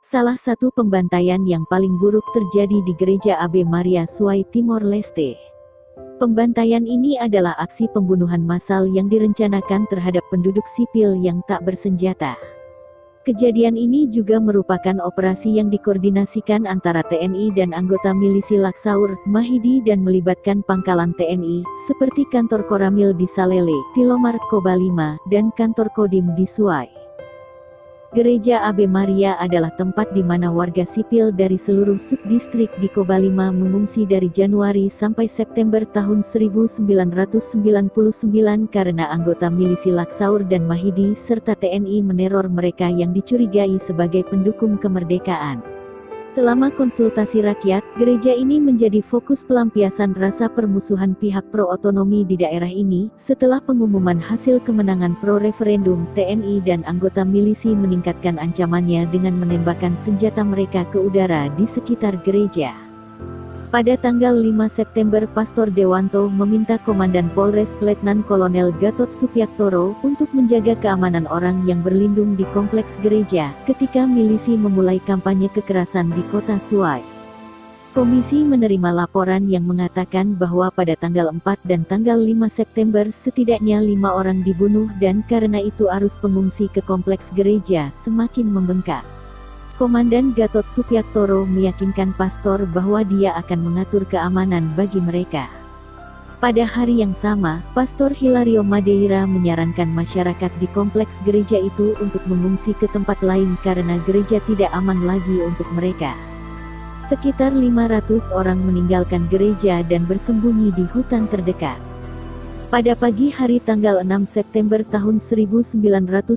Salah satu pembantaian yang paling buruk terjadi di Gereja Ave Maria Suai, Timor Leste. Pembantaian ini adalah aksi pembunuhan massal yang direncanakan terhadap penduduk sipil yang tak bersenjata. Kejadian ini juga merupakan operasi yang dikoordinasikan antara TNI dan anggota milisi Laksaur, Mahidi dan melibatkan pangkalan TNI, seperti kantor Koramil di Salele, Tilomar, Kobalima, dan kantor Kodim di Suai. Gereja Ave Maria adalah tempat di mana warga sipil dari seluruh subdistrik di Kobalima mengungsi dari Januari sampai September tahun 1999 karena anggota milisi Laksaur dan Mahidi serta TNI meneror mereka yang dicurigai sebagai pendukung kemerdekaan. Selama konsultasi rakyat, gereja ini menjadi fokus pelampiasan rasa permusuhan pihak pro-otonomi di daerah ini. Setelah pengumuman hasil kemenangan pro-referendum, TNI dan anggota milisi meningkatkan ancamannya dengan menembakkan senjata mereka ke udara di sekitar gereja. Pada tanggal 5 September, Pastor Dewanto meminta Komandan Polres Letnan Kolonel Gatot Supyaktoro untuk menjaga keamanan orang yang berlindung di kompleks gereja, ketika milisi memulai kampanye kekerasan di kota Suai. Komisi menerima laporan yang mengatakan bahwa pada tanggal 4 dan tanggal 5 September setidaknya 5 orang dibunuh dan karena itu arus pengungsi ke kompleks gereja semakin membengkak. Komandan Gatot Supyaktoro meyakinkan pastor bahwa dia akan mengatur keamanan bagi mereka. Pada hari yang sama, Pastor Hilario Madeira menyarankan masyarakat di kompleks gereja itu untuk mengungsi ke tempat lain karena gereja tidak aman lagi untuk mereka. Sekitar 500 orang meninggalkan gereja dan bersembunyi di hutan terdekat. Pada pagi hari tanggal 6 September tahun 1999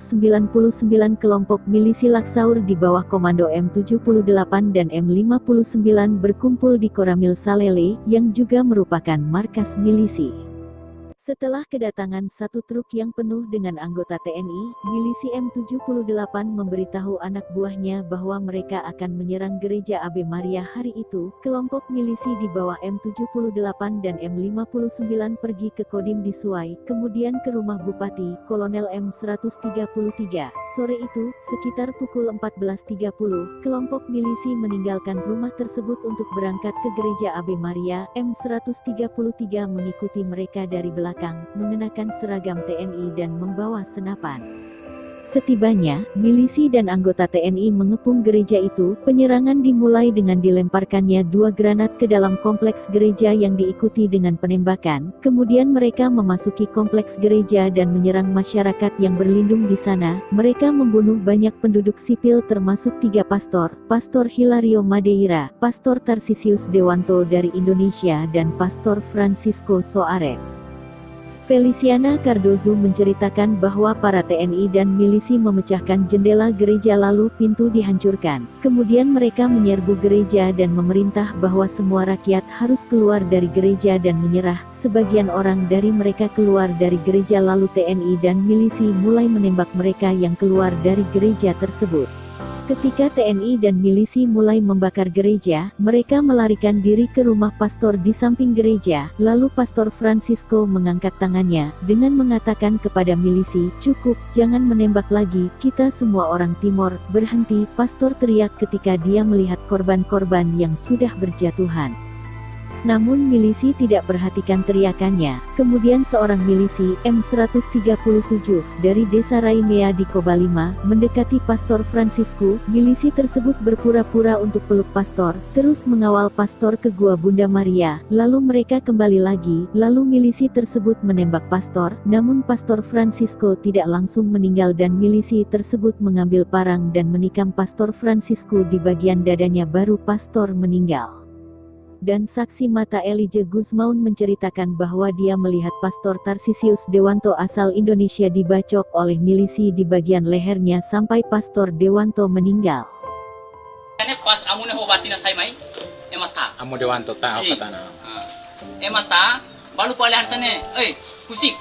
kelompok milisi Laksaur di bawah komando M78 dan M59 berkumpul di Koramil Salele, yang juga merupakan markas milisi. Setelah kedatangan satu truk yang penuh dengan anggota TNI, milisi M78 memberitahu anak buahnya bahwa mereka akan menyerang gereja Ave Maria hari itu. Kelompok milisi di bawah M78 dan M59 pergi ke Kodim di Suai, kemudian ke rumah Bupati, Kolonel M133. Sore itu, sekitar pukul 14.30, kelompok milisi meninggalkan rumah tersebut untuk berangkat ke gereja Ave Maria. M133 mengikuti mereka dari belakang, mengenakan seragam TNI dan membawa senapan. Setibanya, milisi dan anggota TNI mengepung gereja itu. Penyerangan dimulai dengan dilemparkannya 2 granat ke dalam kompleks gereja yang diikuti dengan penembakan. Kemudian mereka memasuki kompleks gereja dan menyerang masyarakat yang berlindung di sana. Mereka membunuh banyak penduduk sipil termasuk 3 pastor, Pastor Hilario Madeira, Pastor Tarsisius Dewanto dari Indonesia dan Pastor Francisco Soares. Feliciana Cardozo menceritakan bahwa para TNI dan milisi memecahkan jendela gereja lalu pintu dihancurkan. Kemudian mereka menyerbu gereja dan memerintah bahwa semua rakyat harus keluar dari gereja dan menyerah. Sebagian orang dari mereka keluar dari gereja lalu TNI dan milisi mulai menembak mereka yang keluar dari gereja tersebut. Ketika TNI dan milisi mulai membakar gereja, mereka melarikan diri ke rumah pastor di samping gereja. Lalu Pastor Francisco mengangkat tangannya, dengan mengatakan kepada milisi, "Cukup, jangan menembak lagi, kita semua orang Timor, berhenti." Pastor teriak ketika dia melihat korban-korban yang sudah berjatuhan. Namun milisi tidak perhatikan teriakannya. Kemudian seorang milisi, M137, dari desa Raimea di Kobalima, mendekati Pastor Francisco. Milisi tersebut berpura-pura untuk peluk pastor, terus mengawal pastor ke Gua Bunda Maria. Lalu mereka kembali lagi, lalu milisi tersebut menembak pastor, namun Pastor Francisco tidak langsung meninggal dan milisi tersebut mengambil parang dan menikam Pastor Francisco di bagian dadanya baru pastor meninggal. Dan saksi mata Elijah Guzmaun menceritakan bahwa dia melihat Pastor Tarsisius Dewanto asal Indonesia dibacok oleh milisi di bagian lehernya sampai Pastor Dewanto meninggal. Pas amune hobati na say mai emata Amo Dewanto ta si. apa tanah. Emata baru palihan sana kusik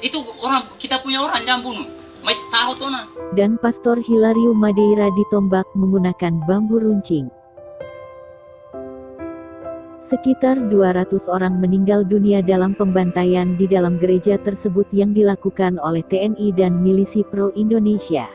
itu orang kita punya orang jangan bunuh mais tahu tuh na. Dan Pastor Hilario Madeira ditombak menggunakan bambu runcing. Sekitar 200 orang meninggal dunia dalam pembantaian di dalam gereja tersebut yang dilakukan oleh TNI dan milisi pro-Indonesia.